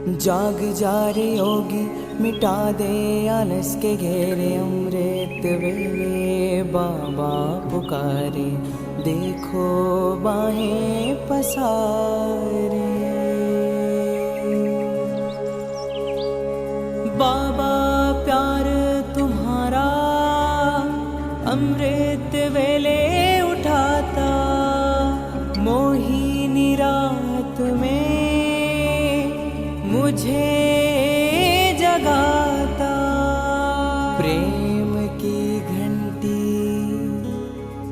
जाग जा रे योगी, मिटा दे आलस के घेरे। अमृत वेले बाबा पुकारे, देखो बाहें पसारे। बाबा प्यार तुम्हारा अमृत वेले उठाता, मोहिनी रात में मुझे जगाता। प्रेम की घंटी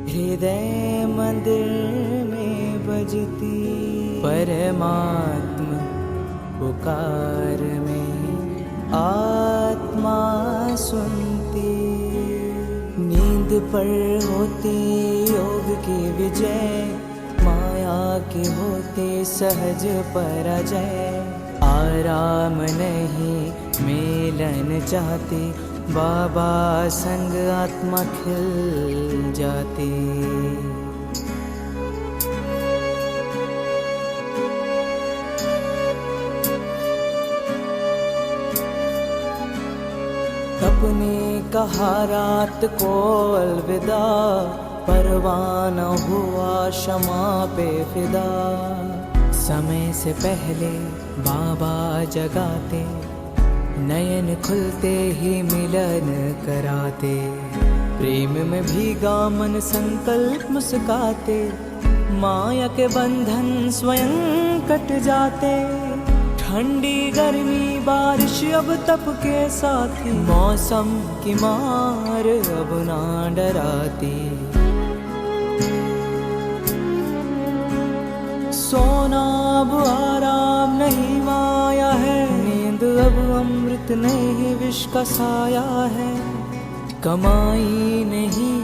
हृदय मंदिर में बजती, परमात्मा पुकार में आत्मा सुनती। नींद पर होती योग की विजय, माया के होते सहज पराजय। आराम नहीं मिलन चाहती, बाबा संग आत्मा खिल जाती। अपने कहा रात को अलविदा, परवाना हुआ क्षमा पे फिदा। समय से पहले बाबा जगाते, नयन खुलते ही मिलन कराते। प्रेम में भीगा मन संकल्प मुस्काते, माया के बंधन स्वयं कट जाते। ठंडी गर्मी बारिश अब तप के साथी, मौसम की मार अब ना डराती। सोना अब आराम नहीं माया है, नींद अब अमृत नहीं विष का साया है। कमाई नहीं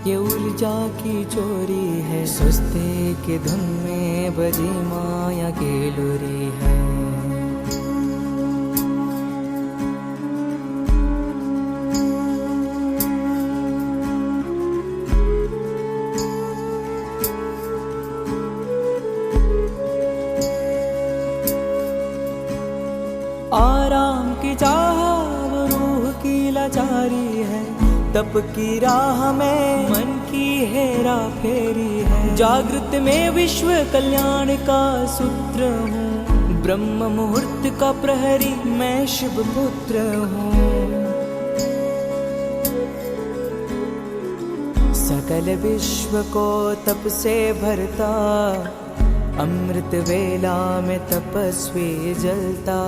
ये ऊर्जा की चोरी है, सुस्ती की धुन में बजी माया की लुरी है। आराम की चाह वो रूह की लाचारी है, तप की राह में मन की हेरा फेरी है। जागृत में विश्व कल्याण का सूत्र हूँ, ब्रह्म मुहूर्त का प्रहरी मैं शिव पुत्र हूँ। सकल विश्व को तप से भरता, अमृत वेला में तपस्वी जलता।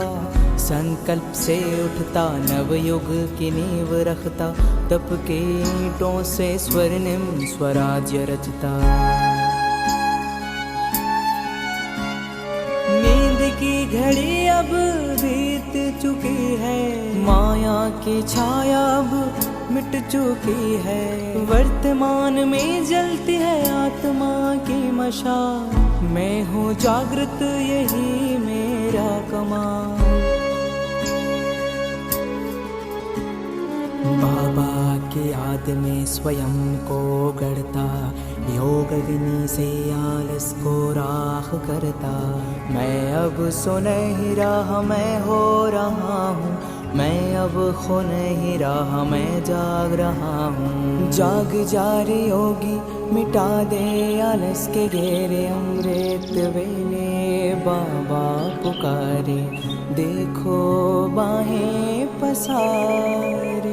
संकल्प से उठता नवयुग की नींव रखता, तप के ईंटों से स्वर्णिम स्वराज्य रचता। नींद की घड़ी अब बीत चुकी है, माया की छाया अब मिट चुकी है। वर्तमान में जलती है आत्मा की मशाल, मैं हूँ जागृत यही मेरा कमाल। बाबा की याद में स्वयं को गढ़ता, योग अग्नि से आलस को राख करता। मैं अब सुनहरी राह मैं हो रहा हूँ, मैं अब खो नहीं रहा मैं जाग रहा हूँ। जाग जा रे योगी, मिटा दे आलस के घेरे। अमृत वेले बाबा पुकारे, देखो बाहें पसारे।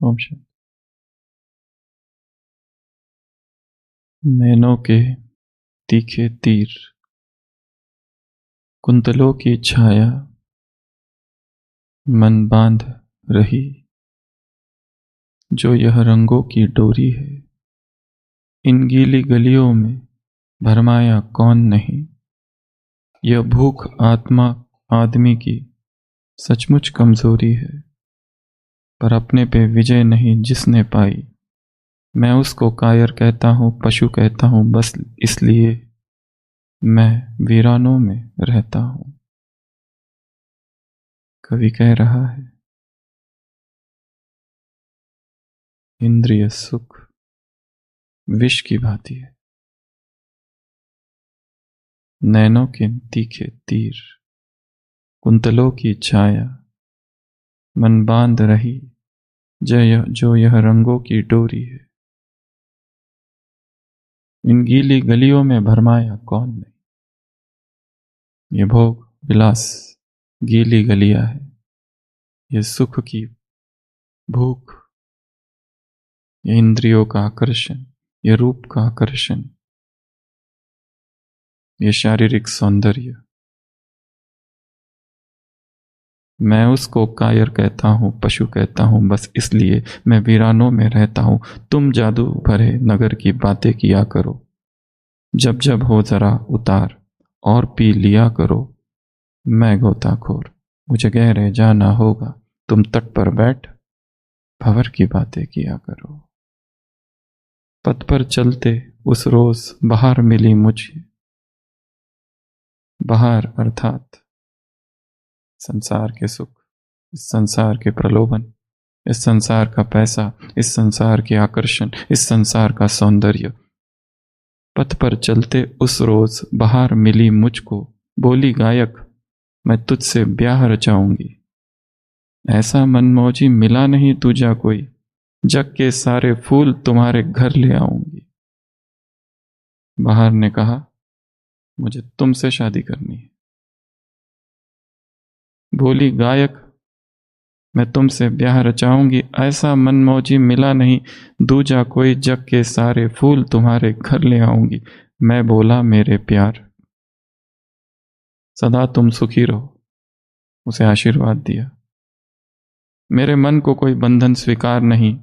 ओम शांति। नैनों के तीखे तीर, कुंतलों की छाया मन बांध रही। जो यह रंगों की डोरी है, इन गीली गलियों में भरमाया कौन नहीं। यह भूख आत्मा आदमी की सचमुच कमजोरी है, पर अपने पे विजय नहीं जिसने पाई। मैं उसको कायर कहता हूँ, पशु कहता हूँ, बस इसलिए मैं वीरानों में रहता हूँ। कवि कह रहा है, इंद्रिय सुख विष की भांति है। नैनों के तीखे तीर, कुंतलों की छाया, मन बांध रही जो यह रंगों की डोरी है। इन गीली गलियों में भरमाया कौन नहीं। ये भोग विलास गीली गलियां है, ये सुख की भूख, ये इंद्रियों का आकर्षण, ये रूप का आकर्षण, ये शारीरिक सौंदर्य। मैं उसको कायर कहता हूं, पशु कहता हूं, बस इसलिए मैं वीरानों में रहता हूं। तुम जादू भरे नगर की बातें किया करो, जब जब हो जरा उतार और पी लिया करो। मैं गोताखोर, मुझे गहरे जाना होगा। तुम तट पर बैठ भंवर की बातें किया करो। पथ पर चलते उस रोज बहार मिली मुझे। बहार अर्थात संसार के सुख, इस संसार के प्रलोभन, इस संसार का पैसा, इस संसार के आकर्षण, इस संसार का सौंदर्य। पथ पर चलते उस रोज बहार मिली मुझको। बोली गायक, मैं तुझसे ब्याह रचाऊंगी। ऐसा मनमौजी मिला नहीं तुझा कोई, जग के सारे फूल तुम्हारे घर ले आऊंगी। बहार ने कहा, मुझे तुमसे शादी करनी है। बोली गायक, मैं तुमसे ब्याह रचाऊंगी। ऐसा मनमौजी मिला नहीं दूजा कोई, जग के सारे फूल तुम्हारे घर ले आऊंगी। मैं बोला मेरे प्यार, सदा तुम सुखी रहो। उसे आशीर्वाद दिया। मेरे मन को कोई बंधन स्वीकार नहीं,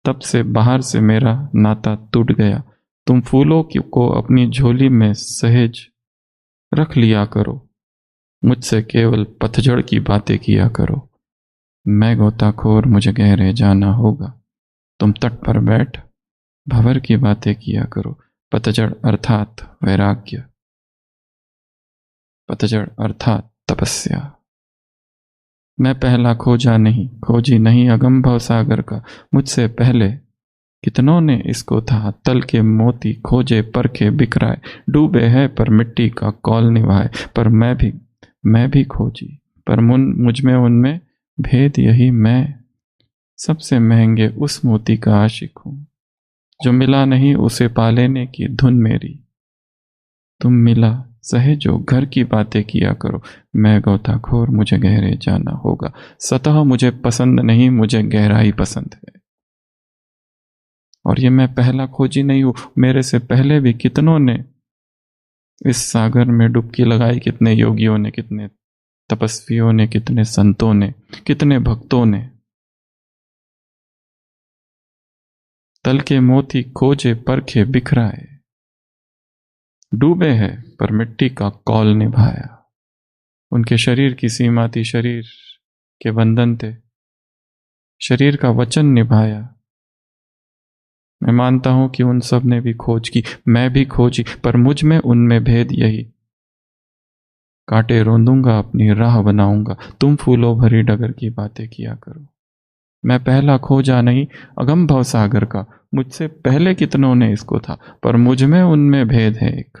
तब से बाहर से मेरा नाता टूट गया। तुम फूलों को अपनी झोली में सहेज रख लिया करो, मुझसे केवल पतझड़ की बातें किया करो। मैं गोताखोर, मुझे गहरे जाना होगा। तुम तट पर बैठ भंवर की बातें किया करो। पतझड़ अर्थात वैराग्य, पतझड़ अर्थात तपस्या। मैं पहला खोजा नहीं, खोजी नहीं अगम भव सागर का। मुझसे पहले कितनों ने इसको था। तल के मोती खोजे परखे बिखराए, डूबे हैं पर मिट्टी का कौल निभाए। पर मैं भी खोजी, पर मुझ में उनमें भेद यही। मैं सबसे महंगे उस मोती का आशिक हूं, जो मिला नहीं उसे पा लेने की धुन मेरी। तुम मिला सहेजो घर की बातें किया करो। मैं गोताखोर, मुझे गहरे जाना होगा। सतह मुझे पसंद नहीं, मुझे गहराई पसंद है। और ये मैं पहला खोजी नहीं हूं, मेरे से पहले भी कितनों ने इस सागर में डुबकी लगाई। कितने योगियों ने, कितने तपस्वियों ने, कितने संतों ने, कितने भक्तों ने। तल के मोती खोजे परखे बिखराए, डूबे हैं पर मिट्टी का कौल निभाया। उनके शरीर की सीमा थी, शरीर के बंधन थे, शरीर का वचन निभाया। मैं मानता हूं कि उन सब ने भी खोज की, मैं भी खोजी, पर मुझ में उनमें भेद यही। कांटे रोंदूंगा अपनी राह बनाऊंगा, तुम फूलों भरी डगर की बातें किया करो। मैं पहला खोजा नहीं अगम भव सागर का। मुझसे पहले कितनों ने इसको था, पर मुझ में उनमें भेद है एक।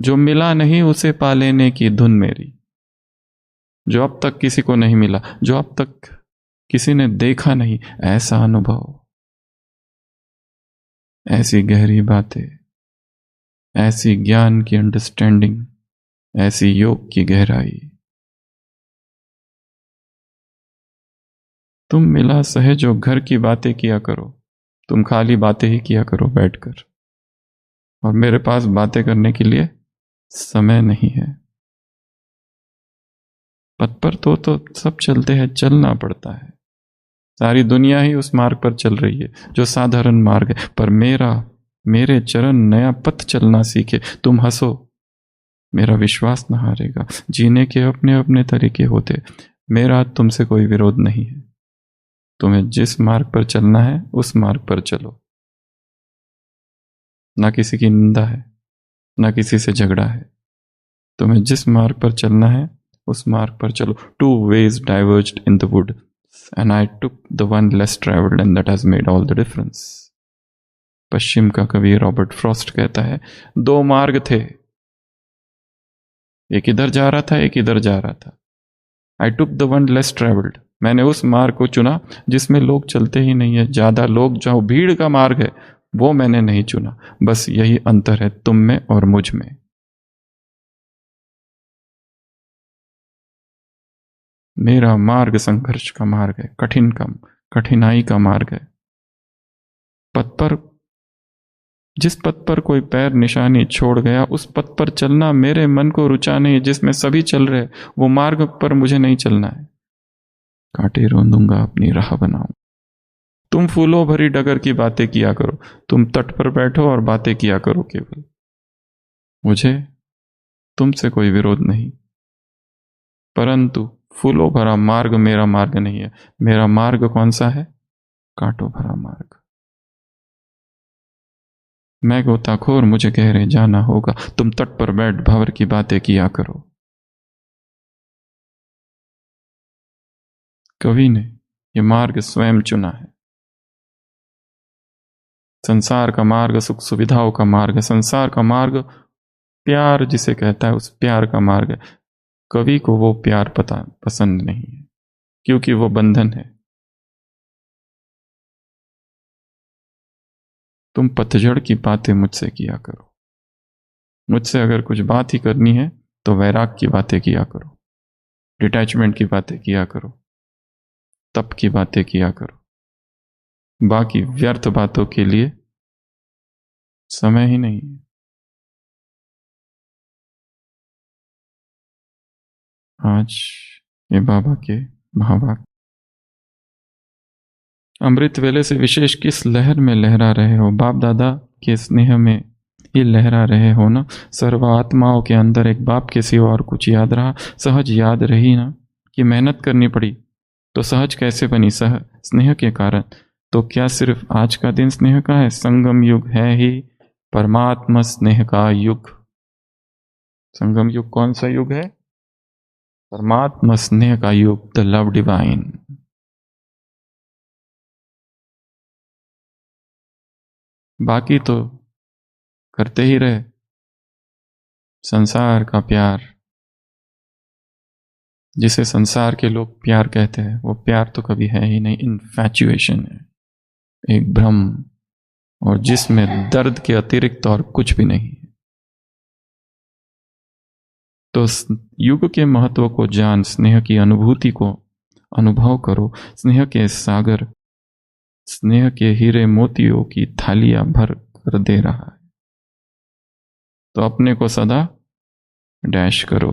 जो मिला नहीं उसे पा लेने की धुन मेरी। जो अब तक किसी को नहीं मिला, जो अब तक किसी ने देखा नहीं, ऐसा अनुभव, ऐसी गहरी बातें, ऐसी ज्ञान की अंडरस्टैंडिंग, ऐसी योग की गहराई। तुम मिला सहेजो घर की बातें किया करो। तुम खाली बातें ही किया करो बैठकर, और मेरे पास बातें करने के लिए समय नहीं है। पथ पर तो सब चलते हैं, चलना पड़ता है। सारी दुनिया ही उस मार्ग पर चल रही है जो साधारण मार्ग है, पर मेरे चरण नया पथ चलना सीखे। तुम हंसो, मेरा विश्वास न हारेगा। जीने के अपने अपने तरीके होते, मेरा तुमसे कोई विरोध नहीं है। तुम्हें जिस मार्ग पर चलना है उस मार्ग पर चलो। ना किसी की निंदा है, ना किसी से झगड़ा है। तुम्हें जिस मार्ग पर चलना है उस मार्ग पर चलो। Two ways diverged in the wood, and I took the one less traveled and that has made all the difference. पश्चिम का कवि रॉबर्ट फ्रॉस्ट कहता है, दो मार्ग थे, एक इधर जा रहा था, एक इधर जा रहा था. I took the one less traveled. मैंने उस मार्ग को चुना जिसमें लोग चलते ही नहीं है, ज्यादा लोग, जो भीड़ का मार्ग है वो मैंने नहीं चुना. बस यही अंतर है तुम में और मुझ में. मेरा मार्ग संघर्ष का मार्ग है, कठिनाई का मार्ग है. पथ पर, जिस पथ पर कोई पैर निशानी छोड़ गया, उस पथ पर चलना मेरे मन को रुचा नहीं. जिसमें सभी चल रहे, वो मार्ग पर मुझे नहीं चलना है. कांटे रोंदूंगा अपनी राह बनाऊं. तुम फूलों भरी डगर की बातें किया करो, तुम तट पर बैठो और बातें किया करो केवल. मुझे तुमसे कोई विरोध नहीं, परंतु फूलों भरा मार्ग मेरा मार्ग नहीं है. मेरा मार्ग कौन सा है? कांटों भरा मार्ग. मैं गोताखोर, मुझे गहरे जाना होगा. तुम तट पर बैठ भंवर की बातें किया करो. कवि ने यह मार्ग स्वयं चुना है. संसार का मार्ग सुख सुविधाओं का मार्ग है. संसार का मार्ग प्यार जिसे कहता है, उस प्यार का मार्ग है. कवि को वो प्यार पसंद नहीं है, क्योंकि वो बंधन है. तुम पतझड़ की बातें मुझसे किया करो. मुझसे अगर कुछ बात ही करनी है तो वैराग की बातें किया करो, डिटैचमेंट की बातें किया करो, तप की बातें किया करो. बाकी व्यर्थ बातों के लिए समय ही नहीं है. आज ये बाबा के महावाक्य. अमृत वेले से विशेष किस लहर में लहरा रहे हो? बाप दादा के स्नेह में ही लहरा रहे हो ना. सर्व आत्माओं के अंदर एक बाप के सिवा और कुछ याद रहा? सहज याद रही ना कि मेहनत करनी पड़ी. तो सहज कैसे बनी? स्नेह के कारण. तो क्या सिर्फ आज का दिन स्नेह का है? संगम युग है ही परमात्मा स्नेह का युग. संगम युग कौन सा युग है? परमात्मा स्नेह का युग, द लव डिवाइन. बाकी तो करते ही रहे. संसार का प्यार, जिसे संसार के लोग प्यार कहते हैं, वो प्यार तो कभी है ही नहीं. इन्फैचुएशन है, एक भ्रम, और जिसमें दर्द के अतिरिक्त और कुछ भी नहीं है. तो युग के महत्व को जान, स्नेह की अनुभूति को अनुभव करो. स्नेह के सागर, स्नेह के हीरे मोतियों की थालियां भर कर दे रहा है. तो अपने को सदा डैश करो.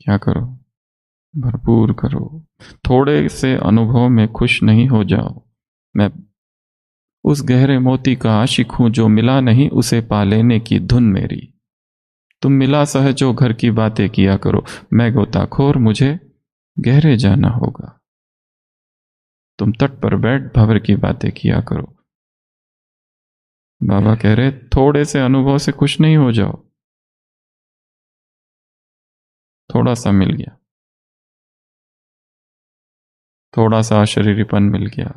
क्या करो? भरपूर करो. थोड़े से अनुभव में खुश नहीं हो जाओ. मैं उस गहरे मोती का आशिक हूं जो मिला नहीं, उसे पा लेने की धुन मेरी. तुम मिला सहजो घर की बातें किया करो. मैं गोताखोर, मुझे गहरे जाना होगा. तुम तट पर बैठ भंवर की बातें किया करो. बाबा कह रहे, थोड़े से अनुभव से खुश नहीं हो जाओ. थोड़ा सा मिल गया, थोड़ा सा अशरीरीपन मिल गया,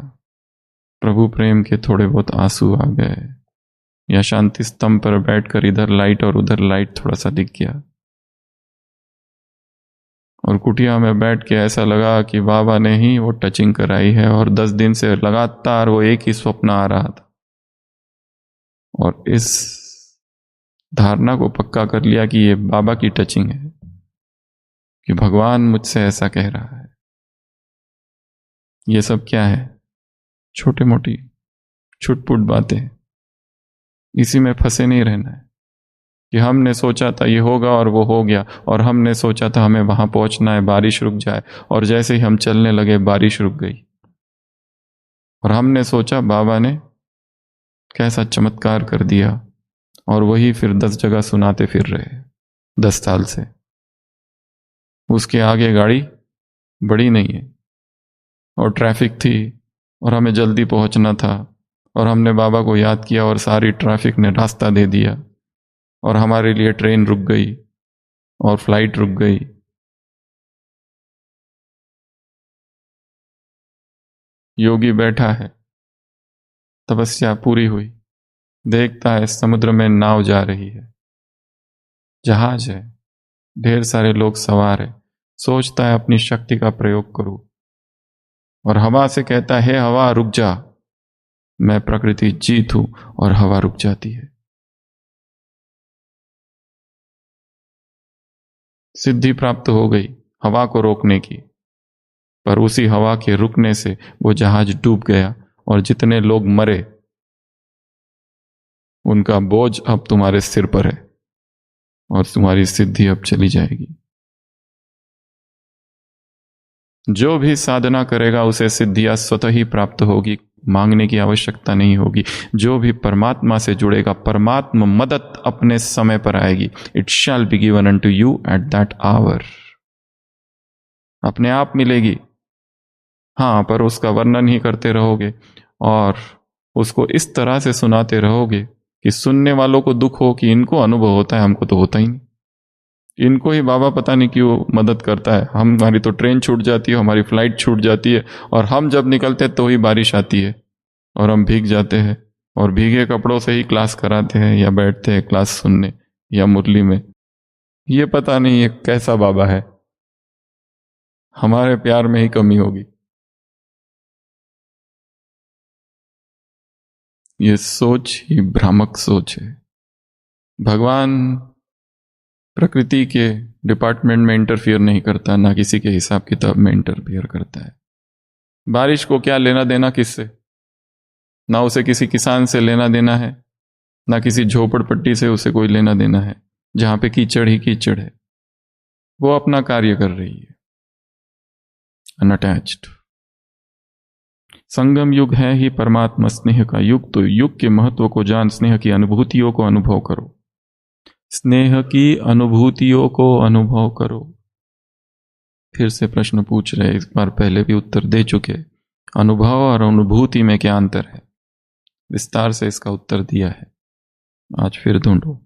प्रभु प्रेम के थोड़े बहुत आंसू आ गए, या शांति स्तंभ पर बैठकर इधर लाइट और उधर लाइट थोड़ा सा दिख गया, और कुटिया में बैठ के ऐसा लगा कि बाबा ने ही वो टचिंग कराई है, और 10 दिन से लगातार वो एक ही स्वप्न आ रहा था. और इस धारणा को पक्का कर लिया कि ये बाबा की टचिंग है, कि भगवान मुझसे ऐसा कह रहा है. ये सब क्या है? छोटी मोटी छुटपुट बातें. इसी में फंसे नहीं रहना है कि हमने सोचा था ये होगा और वो हो गया, और हमने सोचा था हमें वहां पहुंचना है, बारिश रुक जाए, और जैसे ही हम चलने लगे बारिश रुक गई. और हमने सोचा बाबा ने कैसा चमत्कार कर दिया, और वही फिर 10 जगह सुनाते फिर रहे 10 साल से. उसके आगे गाड़ी बड़ी नहीं है, और ट्रैफिक थी, और हमें जल्दी पहुंचना था, और हमने बाबा को याद किया, और सारी ट्रैफिक ने रास्ता दे दिया, और हमारे लिए ट्रेन रुक गई और फ्लाइट रुक गई. योगी बैठा है, तपस्या पूरी हुई, देखता है समुद्र में नाव जा रही है, जहाज है, ढेर सारे लोग सवार है, सोचता है अपनी शक्ति का प्रयोग करूं, और हवा से कहता है, हवा रुक जा। मैं प्रकृति जीत हूं और हवा रुक जाती है। सिद्धि प्राप्त हो गई हवा को रोकने की, पर उसी हवा के रुकने से वो जहाज डूब गया, और जितने लोग मरे उनका बोझ अब तुम्हारे सिर पर है, और तुम्हारी सिद्धि अब चली जाएगी। जो भी साधना करेगा उसे सिद्धियां स्वतः ही प्राप्त होगी, मांगने की आवश्यकता नहीं होगी। जो भी परमात्मा से जुड़ेगा, परमात्मा मदद अपने समय पर आएगी। It shall be given unto you at that hour. अपने आप मिलेगी। हाँ, पर उसका वर्णन ही करते रहोगे और उसको इस तरह से सुनाते रहोगे कि सुनने वालों को दुख हो कि इनको अनुभव होता है, हमको तो होता ही नहीं। इनको ही बाबा पता नहीं क्यों मदद करता है। हमारी तो ट्रेन छूट जाती है, हमारी फ्लाइट छूट जाती है, और हम जब निकलते तो ही बारिश आती है और हम भीग जाते हैं, और भीगे कपड़ों से ही क्लास कराते हैं या बैठते हैं क्लास सुनने या मुरली में। ये पता नहीं है कैसा बाबा है। हमारे प्यार में ही कमी होगी। ये सोच ही भ्रामक सोच है। भगवान प्रकृति के डिपार्टमेंट में इंटरफियर नहीं करता, ना किसी के हिसाब किताब में इंटरफियर करता है। बारिश को क्या लेना देना किससे? ना उसे किसी किसान से लेना देना है, ना किसी झोपड़पट्टी से उसे कोई लेना देना है, जहां पे कीचड़ ही कीचड़ है। वो अपना कार्य कर रही है, अनअटैच्ड। संगम युग है ही परमात्मा स्नेह का युग, तो युग के महत्व को जान, स्नेह की अनुभूतियों को अनुभव करो। स्नेह की अनुभूतियों को अनुभव करो। फिर से प्रश्न पूछ रहे, इस बार पहले भी उत्तर दे चुके। अनुभव और अनुभूति में क्या अंतर है? विस्तार से इसका उत्तर दिया है, आज फिर ढूंढो।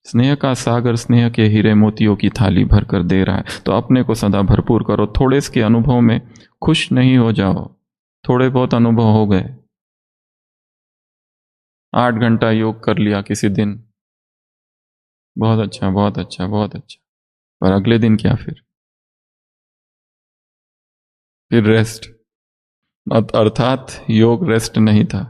स्नेह का सागर स्नेह के हीरे मोतियों की थाली भर कर दे रहा है, तो अपने को सदा भरपूर करो। थोड़े इसके अनुभव में खुश नहीं हो जाओ। थोड़े बहुत अनुभव हो गए, 8 घंटा योग कर लिया किसी दिन, बहुत अच्छा बहुत अच्छा बहुत अच्छा, पर अगले दिन क्या? फिर रेस्ट, अर्थात योग रेस्ट नहीं था।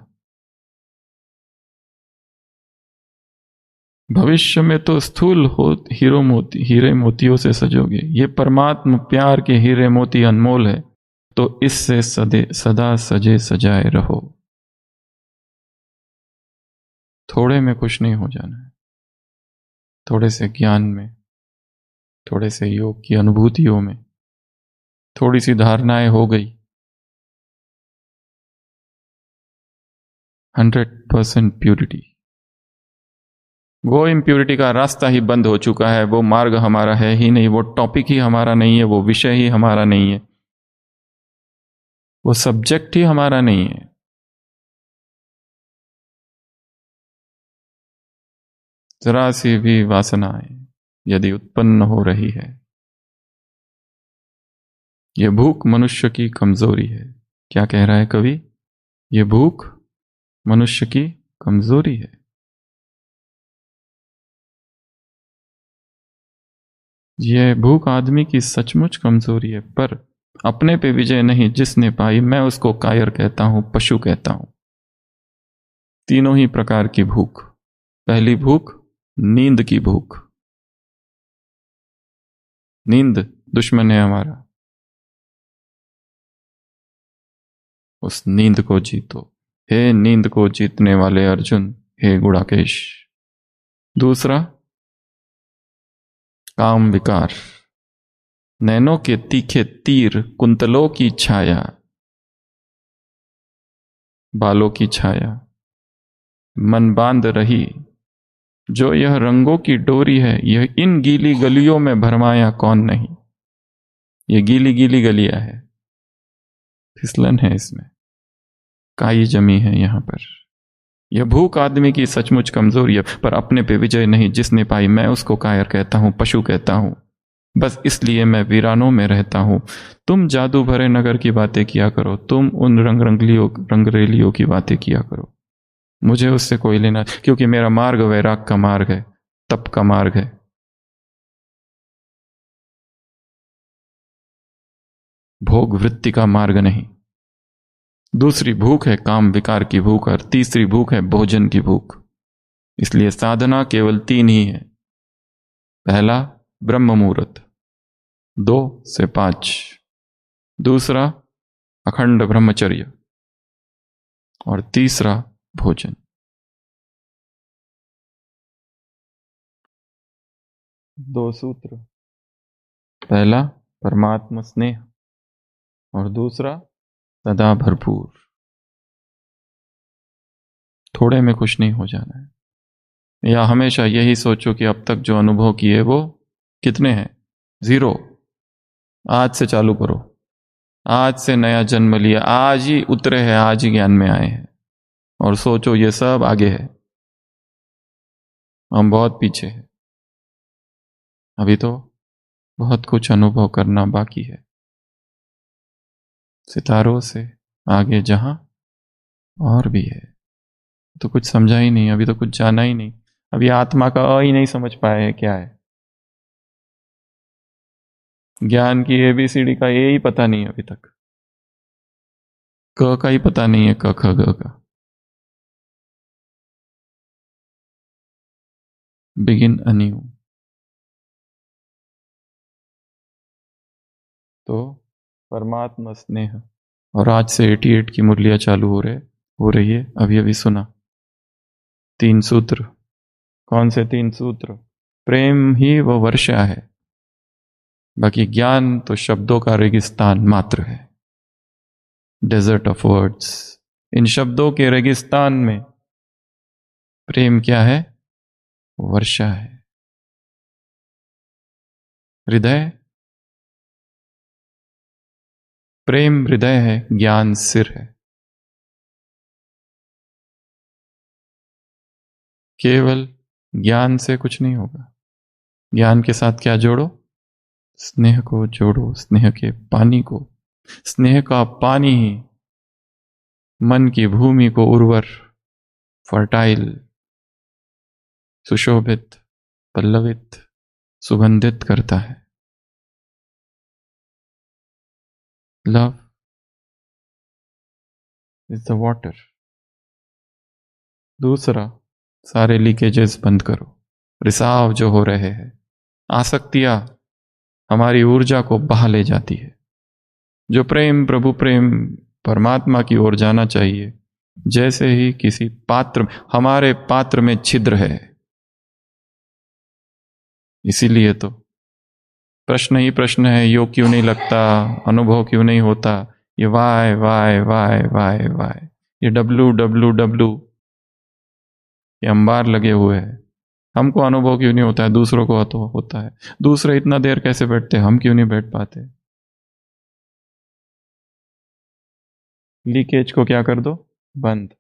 भविष्य में तो स्थूल हीरे मोतियों से सजोगे। ये परमात्मा प्यार के हीरे मोती अनमोल है, तो इससे सदा सजे सजाए रहो। थोड़े में खुश नहीं हो जाना है। थोड़े से ज्ञान में, थोड़े से योग की अनुभूतियों में, थोड़ी सी धारणाएं हो गई, 100% प्यूरिटी। वो इम्प्यूरिटी का रास्ता ही बंद हो चुका है। वो मार्ग हमारा है ही नहीं, वो टॉपिक ही हमारा नहीं है, वो विषय ही हमारा नहीं है, वो सब्जेक्ट ही हमारा नहीं है। जरा सी भी वासनाएं यदि उत्पन्न हो रही है, यह भूख मनुष्य की कमजोरी है। क्या कह रहा है कवि? यह भूख मनुष्य की कमजोरी है। यह भूख आदमी की सचमुच कमजोरी है, पर अपने पे विजय नहीं जिसने पाई, मैं उसको कायर कहता हूं, पशु कहता हूं। तीनों ही प्रकार की भूख। पहली भूख नींद की भूख। नींद दुश्मन है हमारा, उस नींद को जीतो। हे नींद को जीतने वाले अर्जुन, हे गुणाकेश। दूसरा काम विकार, नैनों के तीखे तीर, कुंतलों की छाया, बालों की छाया, मन बांध रही। जो यह रंगों की डोरी है, यह इन गीली गलियों में भरमाया कौन नहीं। ये गीली गीली गलियां है, फिसलन है, इसमें काई जमी है यहां पर। यह भूख आदमी की सचमुच कमजोरी है, पर अपने पे विजय नहीं जिसने पाई, मैं उसको कायर कहता हूं, पशु कहता हूं। बस इसलिए मैं वीरानों में रहता हूं। तुम जादू भरे नगर की बातें किया करो, तुम उन रंगरेलियों की बातें किया करो। मुझे उससे कोई लेना, क्योंकि मेरा मार्ग वैराग का मार्ग है, तप का मार्ग है। भोग वृत्ति का मार्ग नहीं। दूसरी भूख है काम विकार की भूख, और तीसरी भूख है भोजन की भूख। इसलिए साधना केवल तीन ही है। पहला ब्रह्म मुहूर्त, 2 से 5। दूसरा अखंड ब्रह्मचर्य, और तीसरा भोजन। 2 सूत्र। पहला परमात्मा स्नेह, और दूसरा सदा भरपूर। थोड़े में खुश नहीं हो जाना है, या हमेशा यही सोचो कि अब तक जो अनुभव किए वो कितने हैं, 0। आज से चालू करो, आज से नया जन्म लिया, आज ही उतरे हैं, आज ही ज्ञान में आए हैं, और सोचो ये सब आगे है, हम बहुत पीछे हैं। अभी तो बहुत कुछ अनुभव करना बाकी है। सितारों से आगे जहां और भी है। तो कुछ समझा ही नहीं, अभी तो कुछ जाना ही नहीं। अभी आत्मा का अ ही नहीं समझ पाए है क्या है। ज्ञान की ABCD का ए ही पता नहीं अभी तक, क का ही पता नहीं है, क ख ग का। Begin undue. तो परमात्मा स्नेह, और आज से 88 की मुरलियां चालू हो रही है। अभी अभी सुना 3 सूत्र। कौन से 3 सूत्र? प्रेम ही वो वर्षा है, बाकी ज्ञान तो शब्दों का रेगिस्तान मात्र है, डेजर्ट ऑफ वर्ड्स। इन शब्दों के रेगिस्तान में प्रेम क्या है? वर्षा है। हृदय, प्रेम हृदय है, ज्ञान सिर है। केवल ज्ञान से कुछ नहीं होगा। ज्ञान के साथ क्या जोड़ो? स्नेह को जोड़ो, स्नेह के पानी को। स्नेह का पानी ही मन की भूमि को उर्वर, फर्टाइल, सुशोभित, पल्लवित, सुगंधित करता है। Love is the water. दूसरा, सारे लीकेजेस बंद करो, रिसाव जो हो रहे हैं, आसक्तियां हमारी ऊर्जा को बहा ले जाती है। जो प्रेम, प्रभु प्रेम, परमात्मा की ओर जाना चाहिए, जैसे ही किसी पात्र, हमारे पात्र में छिद्र है, इसीलिए तो प्रश्न ही प्रश्न है, योग क्यों नहीं लगता, अनुभव क्यों नहीं होता, ये वाय वाय वाय वाय वाय, ये डब्लू डब्लू डब्लू, ये अंबार लगे हुए हैं। हमको अनुभव क्यों नहीं होता है, दूसरों को तो होता है। दूसरे इतना देर कैसे बैठते, हम क्यों नहीं बैठ पाते? लीकेज को क्या कर दो? बंद।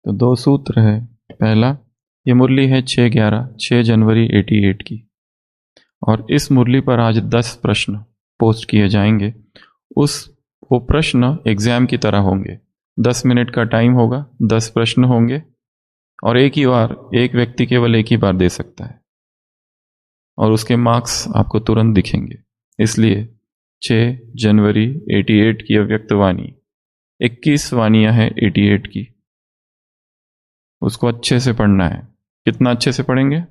तो 2 सूत्र है। पहला, ये मुरली है 6 जनवरी 88 की, और इस मुरली पर आज 10 प्रश्न पोस्ट किए जाएंगे। वो प्रश्न एग्जाम की तरह होंगे। 10 मिनट का टाइम होगा, 10 प्रश्न होंगे, और एक ही बार एक व्यक्ति केवल एक ही बार दे सकता है, और उसके मार्क्स आपको तुरंत दिखेंगे। इसलिए 6 जनवरी 88 की अव्यक्त वाणी, 21 वाणियां हैं 88 की, उसको अच्छे से पढ़ना है। कितना अच्छे से पढ़ेंगे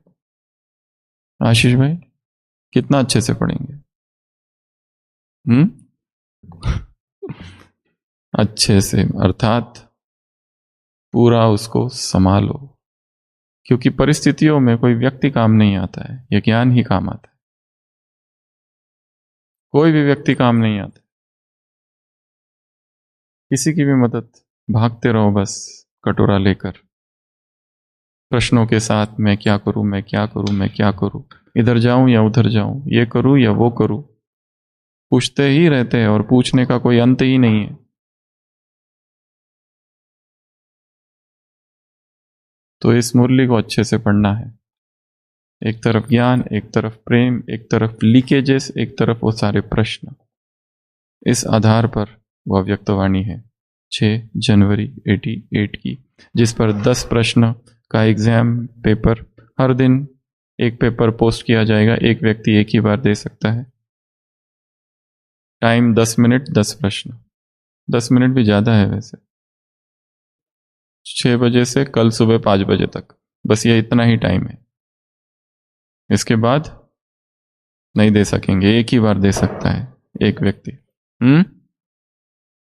आशीष भाई? कितना अच्छे से पढ़ेंगे? अच्छे से, अर्थात पूरा उसको संभालो, क्योंकि परिस्थितियों में कोई व्यक्ति काम नहीं आता है, यह ज्ञान ही काम आता है। कोई भी व्यक्ति काम नहीं आता, किसी की भी मदद, भागते रहो बस कटोरा लेकर, प्रश्नों के साथ, मैं क्या करूं, मैं क्या करूं, मैं क्या करूं, इधर जाऊं या उधर जाऊं, ये करूं या वो करूं, पूछते ही रहते हैं, और पूछने का कोई अंत ही नहीं है। तो इस मुरली को अच्छे से पढ़ना है। एक तरफ ज्ञान, एक तरफ प्रेम, एक तरफ लीकेजेस, एक तरफ वो सारे प्रश्न। इस आधार पर वह अव्यक्तवाणी है 6 जनवरी 88 की, जिस पर 10 प्रश्न का एग्जाम पेपर, हर दिन एक पेपर पोस्ट किया जाएगा। एक व्यक्ति एक ही बार दे सकता है। टाइम 10 मिनट, 10 प्रश्न। 10 मिनट भी ज़्यादा है वैसे। 6 बजे से कल सुबह 5 बजे तक, बस ये इतना ही टाइम है। इसके बाद नहीं दे सकेंगे, एक ही बार दे सकता है एक व्यक्ति।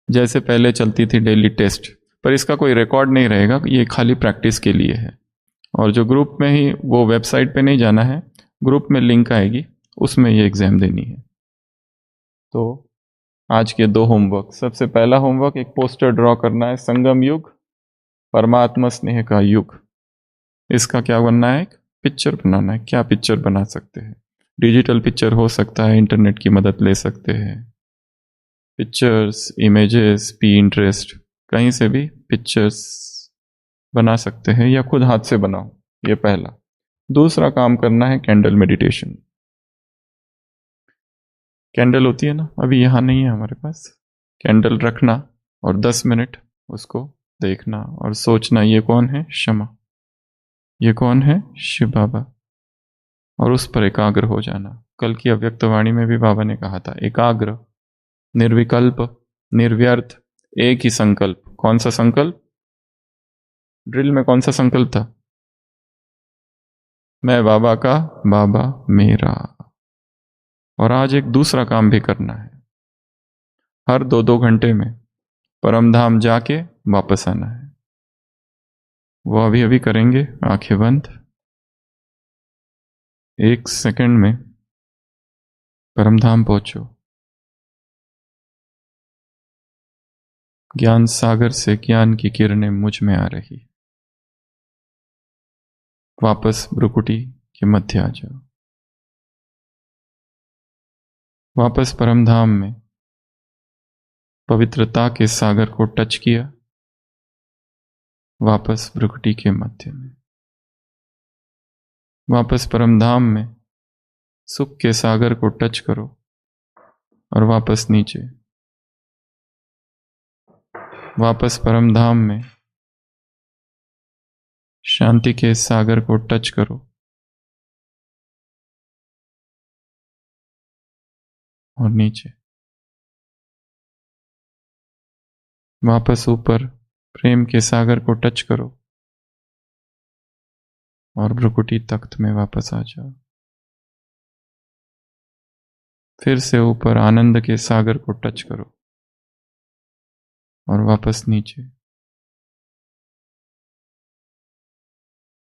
जैसे पहले चलती थी डेली टेस्ट, पर इसका कोई रिकॉर्ड नहीं रहेगा, ये खाली प्रैक्टिस के लिए है। और जो ग्रुप में ही, वो वेबसाइट पे नहीं जाना है, ग्रुप में लिंक आएगी, उसमें ये एग्जाम देनी है। तो आज के 2 होमवर्क। सबसे पहला होमवर्क, एक पोस्टर ड्रॉ करना है, संगम युग, परमात्मा स्नेह का युग। इसका क्या बनना है? एक पिक्चर बनाना है। क्या पिक्चर बना सकते हैं? डिजिटल पिक्चर हो सकता है, इंटरनेट की मदद ले सकते हैं। पिक्चर्स, इमेजेस, पिंटरेस्ट, कहीं से भी पिक्चर्स बना सकते हैं, या खुद हाथ से बनाओ। ये पहला। दूसरा काम करना है कैंडल मेडिटेशन। कैंडल होती है ना, अभी यहाँ नहीं है हमारे पास। कैंडल रखना और 10 मिनट उसको देखना और सोचना, ये कौन है? क्षमा। ये कौन है? शिव बाबा। और उस पर एकाग्र हो जाना। कल की अव्यक्तवाणी में भी बाबा ने कहा था, एकाग्र, निर्विकल्प, निर्व्यर्थ, एक ही संकल्प। कौन सा संकल्प? ड्रिल में कौन सा संकल्प था? मैं बाबा का, बाबा मेरा। और आज एक दूसरा काम भी करना है। हर 2-2 घंटे में परमधाम जाके वापस आना है। वो अभी अभी करेंगे, आंखें बंद। 1 सेकंड में परमधाम पहुंचो। ज्ञान सागर से ज्ञान की किरणें मुझ में आ रही। वापस भ्रुकुटी के मध्य आ जाओ। वापस परमधाम में पवित्रता के सागर को टच किया। वापस भ्रुकुटी के मध्य में। वापस परमधाम में सुख के सागर को टच करो और वापस नीचे। वापस परमधाम में शांति के सागर को टच करो और नीचे। वापस ऊपर प्रेम के सागर को टच करो और भ्रुकुटी तख्त में वापस आ जाओ। फिर से ऊपर आनंद के सागर को टच करो और वापस नीचे।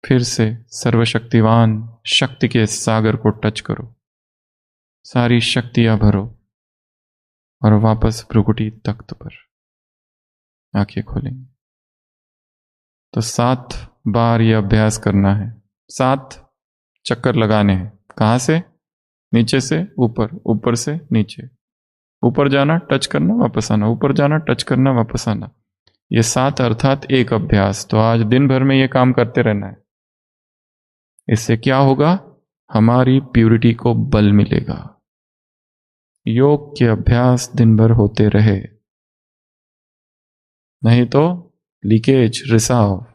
फिर से सर्वशक्तिवान शक्ति के सागर को टच करो, सारी शक्तियां भरो और वापस भ्रुकुटी तख्त पर आंखें खोलेंगे। तो 7 बार यह अभ्यास करना है। 7 चक्कर लगाने हैं। कहां से? नीचे से ऊपर, ऊपर से नीचे। ऊपर जाना, टच करना, वापस आना, ऊपर जाना, टच करना, वापस आना। ये 7 अर्थात एक अभ्यास। तो आज दिन भर में ये काम करते रहना है। इससे क्या होगा? हमारी प्यूरिटी को बल मिलेगा। योग के अभ्यास दिन भर होते रहे, नहीं तो लीकेज, रिसाव,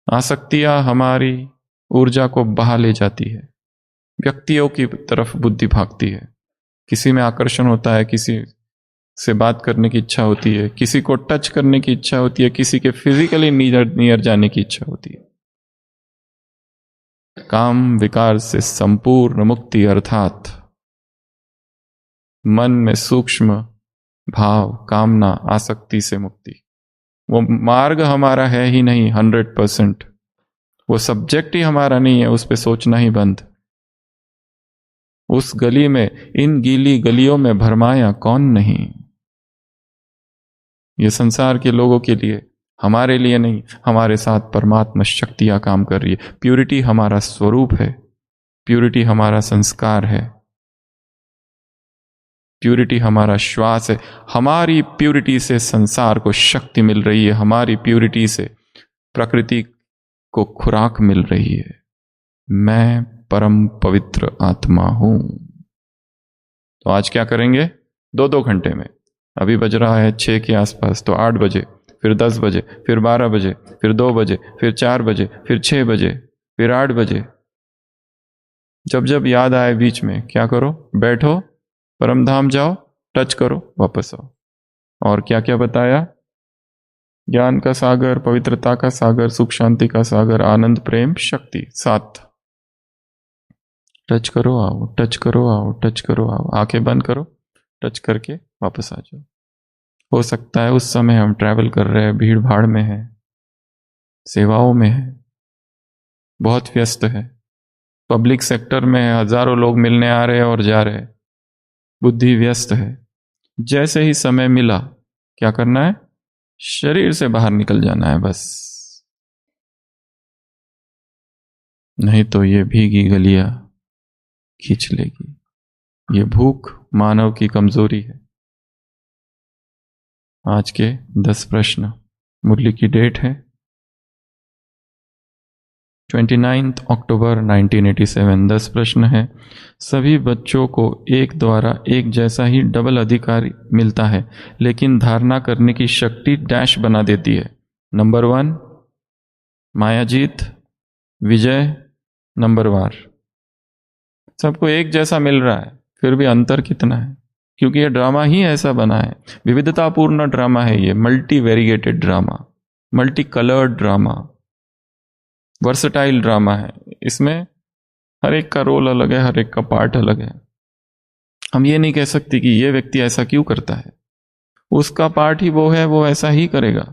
आसक्तियां हमारी ऊर्जा को बहा ले जाती है। व्यक्तियों की तरफ बुद्धि भागती है। किसी में आकर्षण होता है, किसी से बात करने की इच्छा होती है, किसी को टच करने की इच्छा होती है, किसी के फिजिकली नियर जाने की इच्छा होती है। काम विकार से संपूर्ण मुक्ति अर्थात मन में सूक्ष्म भाव, कामना, आसक्ति से मुक्ति, वो मार्ग हमारा है ही नहीं 100%। वो सब्जेक्ट ही हमारा नहीं है, उस पे सोचना ही बंद। उस गली में, इन गीली गलियों में भरमाया कौन नहीं। ये संसार के लोगों के लिए, हमारे लिए नहीं। हमारे साथ परमात्मा शक्तियां काम कर रही है। प्यूरिटी हमारा स्वरूप है, प्यूरिटी हमारा संस्कार है, प्यूरिटी हमारा श्वास है। हमारी प्यूरिटी से संसार को शक्ति मिल रही है, हमारी प्यूरिटी से प्रकृति को खुराक मिल रही है। मैं परम पवित्र आत्मा हूं। तो आज क्या करेंगे? 2-2 घंटे में। अभी बज रहा है 6 के आसपास, तो 8 बजे, फिर 10 बजे, फिर 12 बजे, फिर 2 बजे, फिर 4 बजे, फिर 6 बजे, फिर 8 बजे। जब जब याद आए बीच में क्या करो? बैठो, परम धाम जाओ, टच करो, वापस आओ। और क्या क्या बताया? ज्ञान का सागर, पवित्रता का सागर, सुख शांति का सागर, आनंद प्रेम शक्ति, 7। टच करो आओ, टच करो आओ, टच करो आओ। आंखें बंद करो, टच करके वापस आ जाओ। हो सकता है उस समय हम ट्रैवल कर रहे हैं, भीड़ भाड़ में है, सेवाओं में है, बहुत व्यस्त है, पब्लिक सेक्टर में है, हजारों लोग मिलने आ रहे हैं और जा रहे हैं, बुद्धि व्यस्त है। जैसे ही समय मिला क्या करना है? शरीर से बाहर निकल जाना है बस। नहीं तो ये भीगी गलियां खींच लेगी। ये भूख मानव की कमजोरी है। आज के 10 प्रश्न। मुरली की डेट है 29 अक्टूबर 1987। 10 प्रश्न है। सभी बच्चों को एक द्वारा एक जैसा ही डबल अधिकार मिलता है, लेकिन धारणा करने की शक्ति डैश बना देती है। नंबर 1 मायाजीत, विजय, नंबर वार। सबको एक जैसा मिल रहा है, फिर भी अंतर कितना है? क्योंकि ये ड्रामा ही ऐसा बना है, विविधतापूर्ण ड्रामा है ये, multi variated drama, multi coloured drama, versatile drama है। इसमें हर एक का रोल अलग है, हर एक का पार्ट अलग है। हम ये नहीं कह सकते कि ये व्यक्ति ऐसा क्यों करता है, उसका पार्ट ही वो है, वो ऐसा ही करेगा।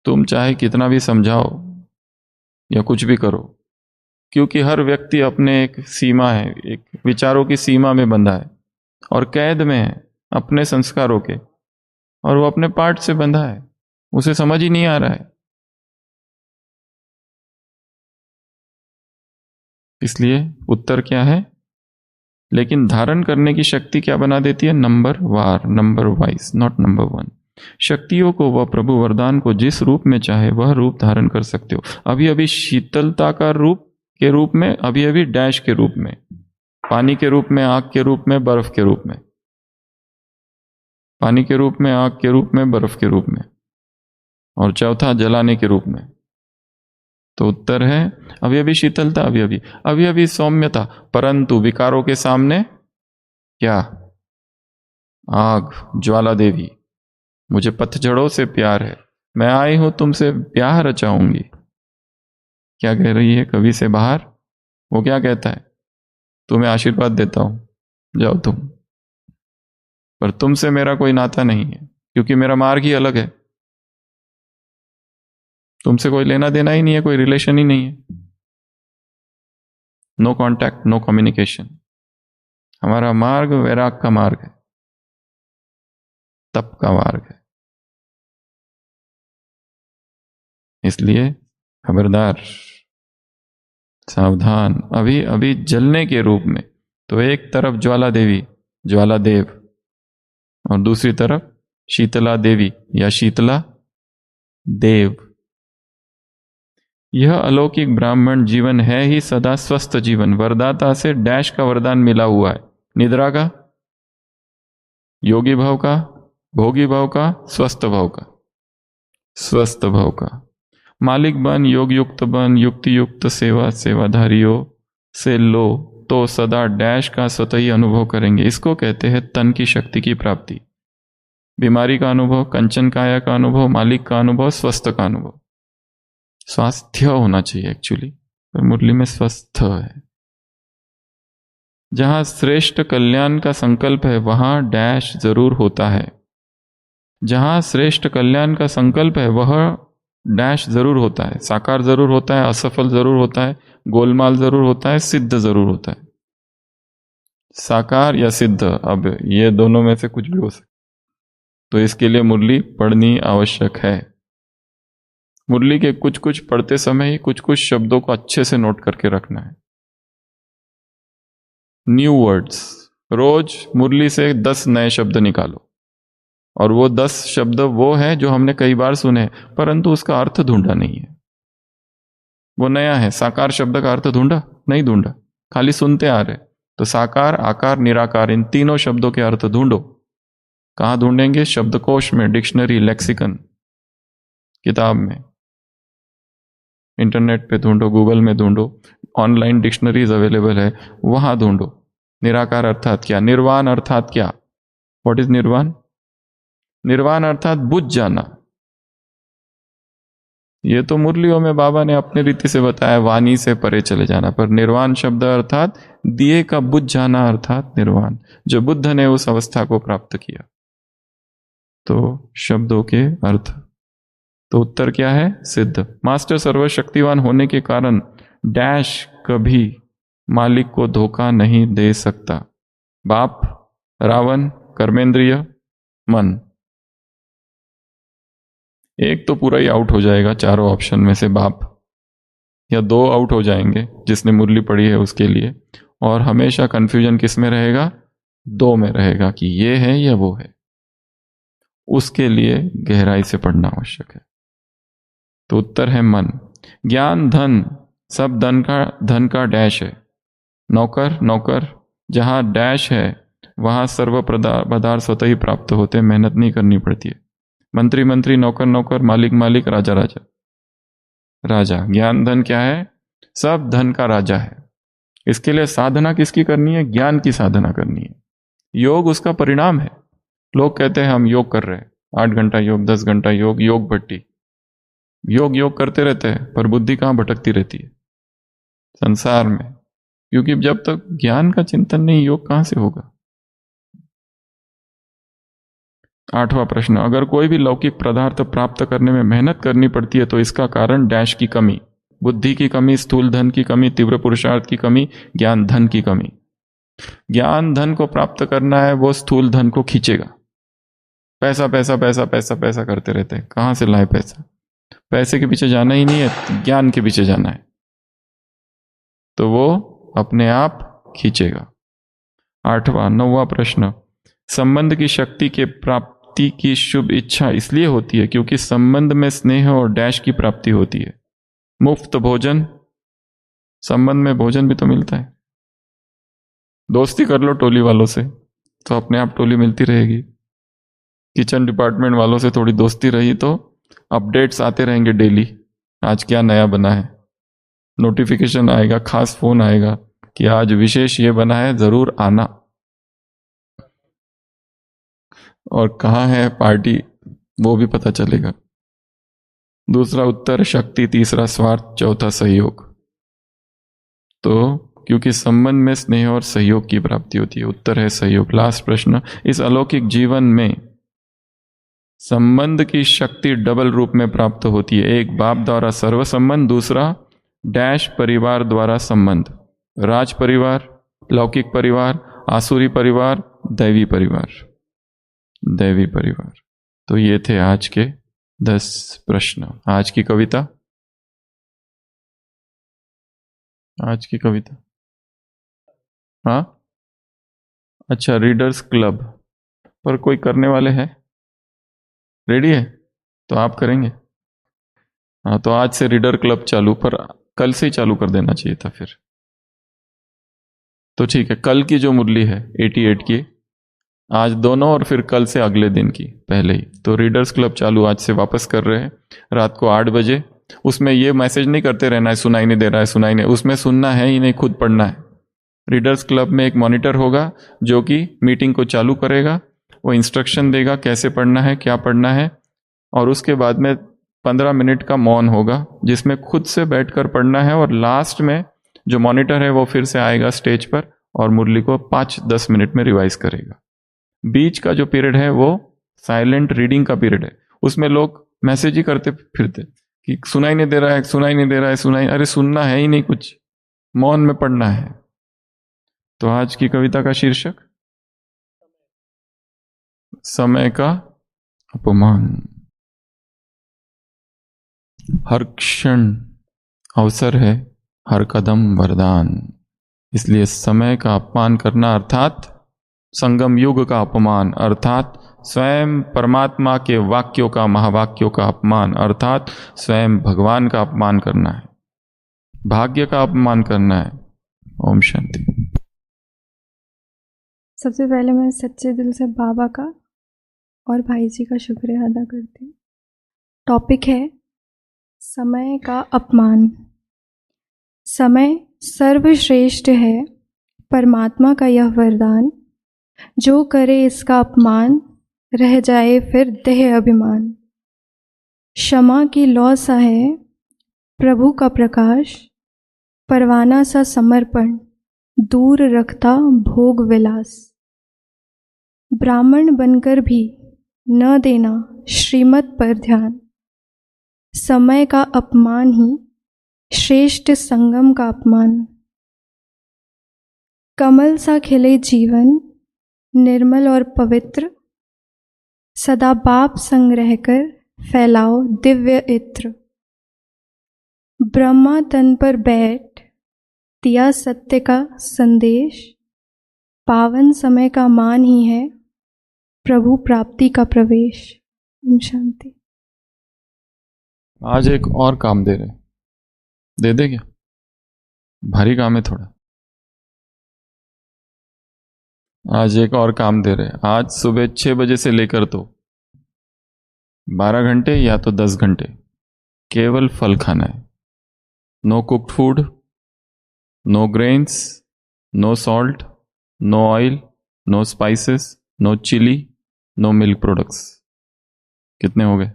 तुम चाहे कितना भी समझाओ या कुछ भी करो, क्योंकि हर व्यक्ति अपने एक सीमा है, एक विचारों की सीमा में बंधा है और कैद में है अपने संस्कारों के, और वो अपने पार्ट से बंधा है, उसे समझ ही नहीं आ रहा है। इसलिए उत्तर क्या है? लेकिन धारण करने की शक्ति क्या बना देती है? Number war, number wise, not number 1। शक्तियों को वह प्रभु वरदान को जिस रूप में चाहे वह रूप धारण कर सकते हो। अभी अभी शीतलता का रूप के रूप में, अभी अभी डैश के रूप में, पानी के रूप में, आग के रूप में, बर्फ के रूप में, पानी के रूप में, आग के रूप में, बर्फ के रूप में, और चौथा जलाने के रूप में। तो उत्तर है अभी अभी शीतलता, अभी अभी सौम्यता, परंतु विकारों के सामने क्या? आग, ज्वाला देवी। मुझे पतझड़ों से प्यार है, मैं आई हूं तुमसे ब्याह रचाऊंगी। क्या कह रही है कवि से बाहर? वो क्या कहता है? तुम्हें आशीर्वाद देता हूं, जाओ तुम, पर तुमसे मेरा कोई नाता नहीं है, क्योंकि मेरा मार्ग ही अलग है। तुमसे कोई लेना देना ही नहीं है, कोई रिलेशन ही नहीं है। No contact, no communication. हमारा मार्ग वैराग का मार्ग है, तप का मार्ग है। इसलिए खबरदार, सावधान। अभी अभी जलने के रूप में, तो एक तरफ ज्वाला देवी, ज्वाला देव, और दूसरी तरफ शीतला देवी या शीतला देव। यह अलौकिक ब्राह्मण जीवन है ही सदा स्वस्थ जीवन। वरदाता से डैश का वरदान मिला हुआ है। निद्रा का, योगी भाव का, भोगी भाव का, स्वस्थ भाव का, स्वस्थ भाव का। मालिक बन, योग युक्त बन, युक्ति युक्त सेवा, सेवाधारियों से लो तो सदा डैश का स्वतः ही अनुभव करेंगे। इसको कहते हैं तन की शक्ति की प्राप्ति। बीमारी का अनुभव, कंचन काया का अनुभव, मालिक का अनुभव, स्वस्थ का अनुभव। स्वास्थ्य होना चाहिए एक्चुअली, पर मुरली में स्वस्थ है। जहां श्रेष्ठ कल्याण का संकल्प है वहां डैश जरूर होता है। जहां श्रेष्ठ कल्याण का संकल्प है वह डैश जरूर होता है। साकार जरूर होता है, असफल जरूर होता है, गोलमाल जरूर होता है, सिद्ध जरूर होता है। साकार या सिद्ध, अब ये दोनों में से कुछ भी हो सकता है। तो इसके लिए मुरली पढ़नी आवश्यक है। मुरली के कुछ कुछ पढ़ते समय ही कुछ कुछ शब्दों को अच्छे से नोट करके रखना है। न्यू वर्ड्स, रोज मुरली से 10 नए शब्द निकालो, और वो 10 शब्द वो है जो हमने कई बार सुने परंतु उसका अर्थ ढूंढा नहीं है। वो नया है। साकार शब्द का अर्थ ढूंढा? नहीं ढूंढा, खाली सुनते आ रहे। तो साकार, आकार, निराकार, इन तीनों शब्दों के अर्थ ढूंढो। कहाँ ढूंढेंगे? शब्दकोश में, डिक्शनरी, लेक्सिकन, किताब में, इंटरनेट पे ढूंढो, गूगल में ढूंढो, ऑनलाइन डिक्शनरीज अवेलेबल है, वहां ढूंढो। निराकार अर्थात क्या? निर्वाण अर्थात क्या? व्हाट इज निर्वाण? निर्वाण अर्थात बुझ जाना। ये तो मुरलियों में बाबा ने अपनी रीति से बताया, वाणी से परे चले जाना। पर निर्वाण शब्द अर्थात दिए का बुझ जाना, अर्थात निर्वाण, जो बुद्ध ने उस अवस्था को प्राप्त किया। तो शब्दों के अर्थ, तो उत्तर क्या है? सिद्ध। मास्टर सर्वशक्तिवान होने के कारण डैश कभी मालिक को धोखा नहीं दे सकता। बाप, रावण, कर्मेंद्रिय, मन। एक तो पूरा ही आउट हो जाएगा चारों ऑप्शन में से, बाप, या दो आउट हो जाएंगे जिसने मुरली पढ़ी है उसके लिए। और हमेशा कंफ्यूजन किस में रहेगा? दो में रहेगा कि ये है या वो है। उसके लिए गहराई से पढ़ना आवश्यक है। तो उत्तर है मन। ज्ञान, धन, सब धन का डैश है। नौकर, नौकर, जहां डैश है वहां सर्व पदार्थ स्वतः ही प्राप्त होते हैं, मेहनत नहीं करनी पड़ती है। मंत्री, मंत्री, नौकर, नौकर, मालिक, मालिक, राजा, राजा, राजा। ज्ञान, धन क्या है? सब धन का राजा है। इसके लिए साधना किसकी करनी है? ज्ञान की साधना करनी है। योग उसका परिणाम है। लोग कहते हैं हम योग कर रहे हैं, 8 घंटा योग, 10 घंटा योग, योग भट्टी, योग योग करते रहते हैं, पर बुद्धि कहाँ भटकती रहती है? संसार में। क्योंकि जब तक ज्ञान का चिंतन नहीं, योग कहां से होगा? 8वां प्रश्न, अगर कोई भी लौकिक पदार्थ प्राप्त करने में मेहनत करनी पड़ती है तो इसका कारण डैश की कमी, बुद्धि की कमी, स्थूल धन की कमी, तीव्र पुरुषार्थ की कमी, ज्ञान धन की कमी। ज्ञान धन को प्राप्त करना है, वो स्थूल धन को खींचेगा। पैसा पैसा पैसा पैसा पैसा करते रहते हैं, कहां से लाए पैसा? पैसे के पीछे जाना ही नहीं है, ज्ञान के पीछे जाना है, तो वो अपने आप खींचेगा। 9वां प्रश्न, संबंध की शक्ति के प्राप्ति की शुभ इच्छा इसलिए होती है क्योंकि संबंध में स्नेह और डैश की प्राप्ति होती है। मुफ्त भोजन, संबंध में भोजन भी तो मिलता है। दोस्ती कर लो टोली वालों से तो अपने आप टोली मिलती रहेगी। किचन डिपार्टमेंट वालों से थोड़ी दोस्ती रही तो अपडेट्स आते रहेंगे डेली, आज क्या नया बना है, नोटिफिकेशन आएगा, खास फोन आएगा कि आज विशेष ये बना है, जरूर आना। और कहाँ है पार्टी वो भी पता चलेगा। दूसरा उत्तर शक्ति, तीसरा स्वार्थ, चौथा सहयोग। तो क्योंकि संबंध में स्नेह और सहयोग की प्राप्ति होती है, उत्तर है सहयोग। लास्ट प्रश्न, इस अलौकिक जीवन में संबंध की शक्ति डबल रूप में प्राप्त होती है। एक बाप द्वारा सर्व संबंध, दूसरा डैश परिवार द्वारा संबंध। राज परिवार, लौकिक परिवार, आसुरी परिवार, दैवी परिवार, दैवी परिवार। तो ये थे आज के 10 प्रश्न। आज की कविता, आज की कविता, हाँ अच्छा, रीडर्स क्लब पर कोई करने वाले हैं? रेडी है तो आप करेंगे? हाँ, तो आज से रीडर क्लब चालू, पर कल से ही चालू कर देना चाहिए था फिर। तो ठीक है, कल की जो मुरली है 88 की, आज दोनों, और फिर कल से अगले दिन की पहले ही। तो रीडर्स क्लब चालू आज से वापस कर रहे हैं रात को 8 बजे। उसमें ये मैसेज नहीं करते रहना है सुनाई नहीं दे रहा है, सुनाई नहीं, उसमें सुनना है ही नहीं, खुद पढ़ना है। रीडर्स क्लब में एक मॉनिटर होगा जो कि मीटिंग को चालू करेगा, वो इंस्ट्रक्शन देगा कैसे पढ़ना है, क्या पढ़ना है, और उसके बाद में 15 मिनट का मौन होगा जिसमें खुद से बैठकर पढ़ना है। और लास्ट में जो मॉनिटर है वो फिर से आएगा स्टेज पर और मुरली को 5-10 मिनट में रिवाइज करेगा। बीच का जो पीरियड है वो साइलेंट रीडिंग का पीरियड है। उसमें लोग मैसेज ही करते फिरते कि सुनाई नहीं दे रहा है, सुनाई नहीं दे रहा है, सुनाई, अरे सुनना है ही नहीं कुछ, मौन में पढ़ना है। तो आज की कविता का शीर्षक समय का अपमान। हर क्षण अवसर है, हर कदम वरदान। इसलिए समय का अपमान करना अर्थात संगम युग का अपमान, अर्थात स्वयं परमात्मा के वाक्यों का, महावाक्यों का अपमान, अर्थात स्वयं भगवान का अपमान करना है। भाग्य का अपमान करना है। ओम शांति। सबसे पहले मैं सच्चे दिल से बाबा का और भाई जी का शुक्रिया अदा करती हूँ। टॉपिक है समय का अपमान। समय सर्वश्रेष्ठ है, परमात्मा का यह वरदान, जो करे इसका अपमान, रह जाए फिर देह अभिमान। क्षमा की लौ सा है प्रभु का प्रकाश, परवाना सा समर्पण, दूर रखता भोग विलास। ब्राह्मण बनकर भी न देना श्रीमत पर ध्यान, समय का अपमान ही श्रेष्ठ संगम का अपमान। कमल सा खिले जीवन निर्मल और पवित्र, सदा बाप संग रहकर फैलाओ दिव्य इत्र। ब्रह्मा तन पर बैठ दिया सत्य का संदेश, पावन समय का मान ही है प्रभु प्राप्ति का प्रवेश। ओम शांति। आज एक और काम दे रहे, दे दे क्या? भारी काम है थोड़ा। आज एक और काम दे रहे, आज सुबह 6 बजे से लेकर तो 12 घंटे या तो 10 घंटे केवल फल खाना है। No cooked food, no grains, no salt, no oil, no spices, no chilli, no milk products. कितने हो गए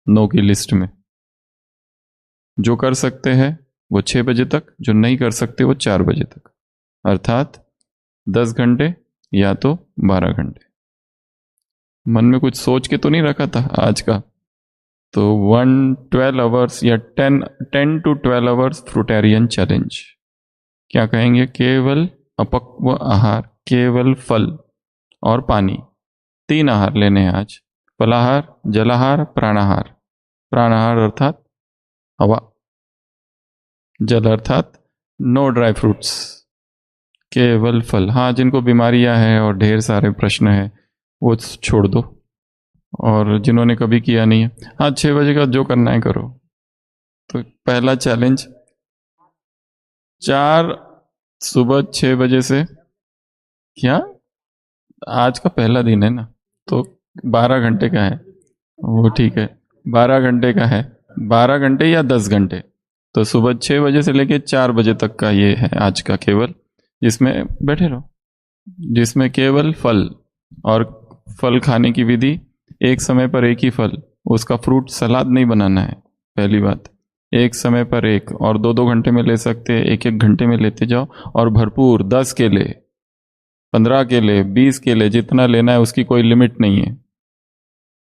नो की लिस्ट में? जो कर सकते हैं वो 6 बजे तक, जो नहीं कर सकते वो 4 बजे तक, अर्थात 10 घंटे या तो 12 घंटे। मन में कुछ सोच के तो नहीं रखा था आज का? तो 12 आवर्स या 10 to 12 आवर्स फ्रूटेरियन चैलेंज। क्या कहेंगे? केवल अपक्व आहार, केवल फल और पानी, 3 आहार लेने हैं आज। फलाहार, जलाहार, प्राणाहार। प्राणाहार अर्थात हवा, जल अर्थात नो ड्राई फ्रूट्स, केवल फल। हाँ, जिनको बीमारियां हैं और ढेर सारे प्रश्न हैं वो छोड़ दो, और जिन्होंने कभी किया नहीं है, हाँ 6 बजे का जो करना है करो। तो पहला चैलेंज 4 सुबह 6 बजे से, क्या आज का पहला दिन है ना, तो 12 घंटे का है वो, ठीक है 12 घंटे का है, 12 घंटे या 10 घंटे। तो सुबह 6 बजे से लेके 4 बजे तक का ये है आज का केवल, जिसमें बैठे रहो, जिसमें केवल फल। और फल खाने की विधि, एक समय पर एक ही फल, उसका फ्रूट सलाद नहीं बनाना है। पहली बात, एक समय पर एक, और 2-2 घंटे में ले सकते हैं, 1-1 घंटे में लेते जाओ, और भरपूर 10 केले, 15 केले, 20 केले, जितना लेना है उसकी कोई लिमिट नहीं है,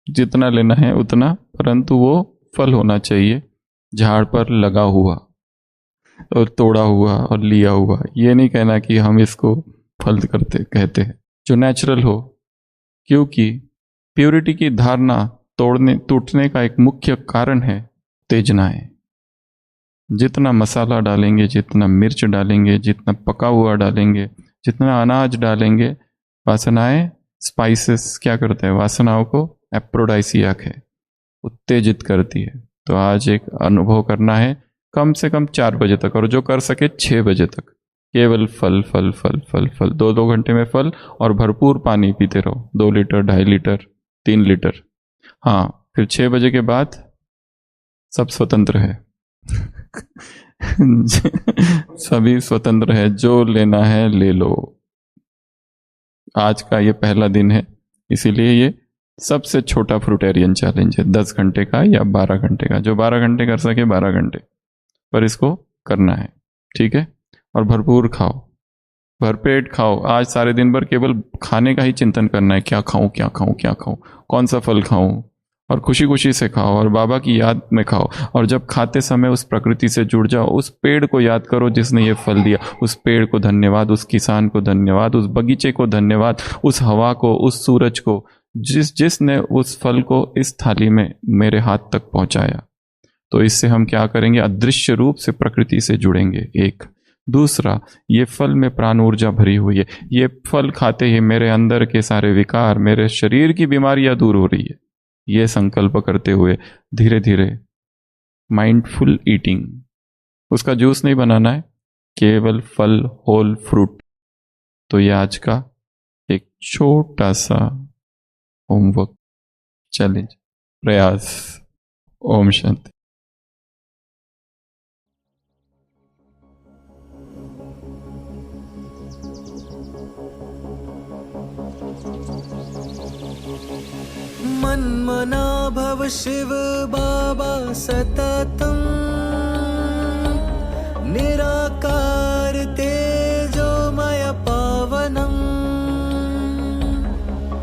जितना लेना है उतना, परंतु वो फल होना चाहिए झाड़ पर लगा हुआ और तोड़ा हुआ और लिया हुआ। ये नहीं कहना कि हम इसको फल कहते हैं, जो नेचुरल हो। क्योंकि प्योरिटी की धारणा टूटने का एक मुख्य कारण है उत्तेजनाएं। जितना मसाला डालेंगे, जितना मिर्च डालेंगे, जितना पका हुआ डालेंगे, जितना अनाज डालेंगे, वासनाएं, स्पाइसेस क्या करते हैं? वासनाओं को एप्रोडाइसियाक है, उत्तेजित करती है। तो आज एक अनुभव करना है कम से कम 4 बजे तक, और जो कर सके 6 बजे तक, केवल फल फल फल फल फल, 2-2 घंटे में फल, और भरपूर पानी पीते रहो, 2 लीटर, 2.5 लीटर, 3 लीटर। हाँ, फिर 6 बजे के बाद सब स्वतंत्र है सभी स्वतंत्र है, जो लेना है ले लो। आज का ये पहला दिन है, इसीलिए ये सबसे छोटा फ्रूटेरियन चैलेंज है, 10 घंटे का या 12 घंटे का। जो 12 घंटे कर सके 12 घंटे, पर इसको करना है, ठीक है? और भरपूर खाओ, भरपेट खाओ। आज सारे दिन भर केवल खाने का ही चिंतन करना है, क्या खाऊं क्या खाऊं क्या खाऊं, कौन सा फल खाऊं, और खुशी खुशी से खाओ और बाबा की याद में खाओ। और जब खाते समय उस प्रकृति से जुड़ जाओ, उस पेड़ को याद करो जिसने ये फल दिया, उस पेड़ को धन्यवाद, उस किसान को धन्यवाद, उस बगीचे को धन्यवाद, उस हवा को, उस सूरज को, जिसने उस फल को इस थाली में मेरे हाथ तक पहुंचाया। तो इससे हम क्या करेंगे? अदृश्य रूप से प्रकृति से जुड़ेंगे। एक दूसरा, ये फल में प्राण ऊर्जा भरी हुई है, ये फल खाते ही मेरे अंदर के सारे विकार, मेरे शरीर की बीमारियां दूर हो रही है। ये संकल्प करते हुए धीरे धीरे माइंडफुल ईटिंग, उसका जूस नहीं बनाना है, केवल फल, होल फ्रूट। तो ये आज का एक छोटा सा होमवर्क, चैलेंज, प्रयास। ओम शांति। मन्मना भव शिव बाबा सततम्, निराकार तेजोमय पावनम्,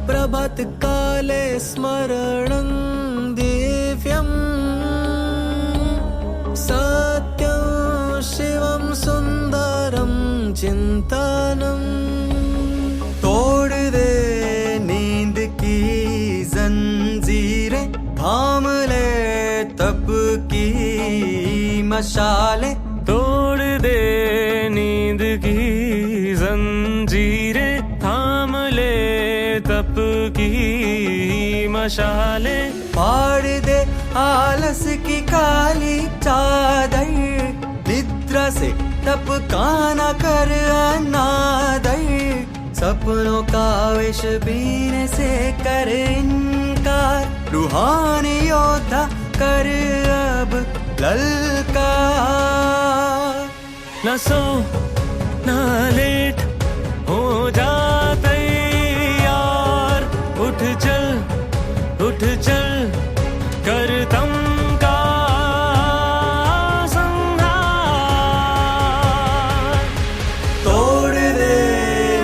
प्रभात काले स्मरणं दिव्यम्, सत्यं शिवं सुन्दरं चिन्तनम्। तोड़ दे नींद की जंजीरें, थाम ले तप की मशाले, तोड़ दे नींद की जंजीरें, थाम ले तप की मशाले, फाड़ दे आलस की काली चादर, निद्रा से टपका न कर अनादर, सपनों का विष पीने से कर इनकार, रूहानी योद्धा कर अब ललकार। न सो न लेट, हो जा तैयार, उठ चल कर तम का संहार। तोड़ दे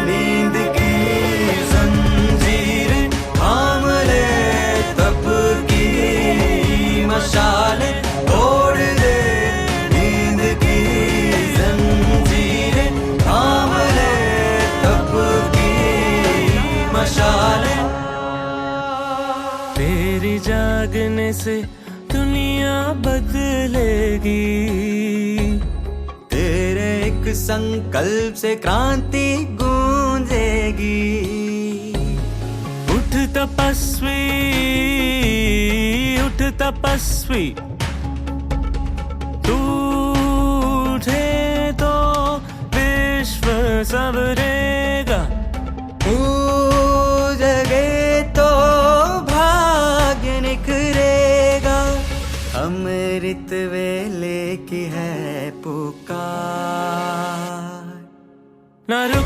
नींद की जंजीरें, थाम ले तप की मशाले, तोड़ दे नींद की जंजीरें, थाम ले तप की मशाले। तेरी जागने से दुनिया बदलेगी, तेरे एक संकल्प से क्रांति गूंजेगी। उठ तपस्वी, तू उठे तो विश्व संवरेगा, जगे तो भाग्य निखरेगा। अमृत वेले की है पुकार, न रुक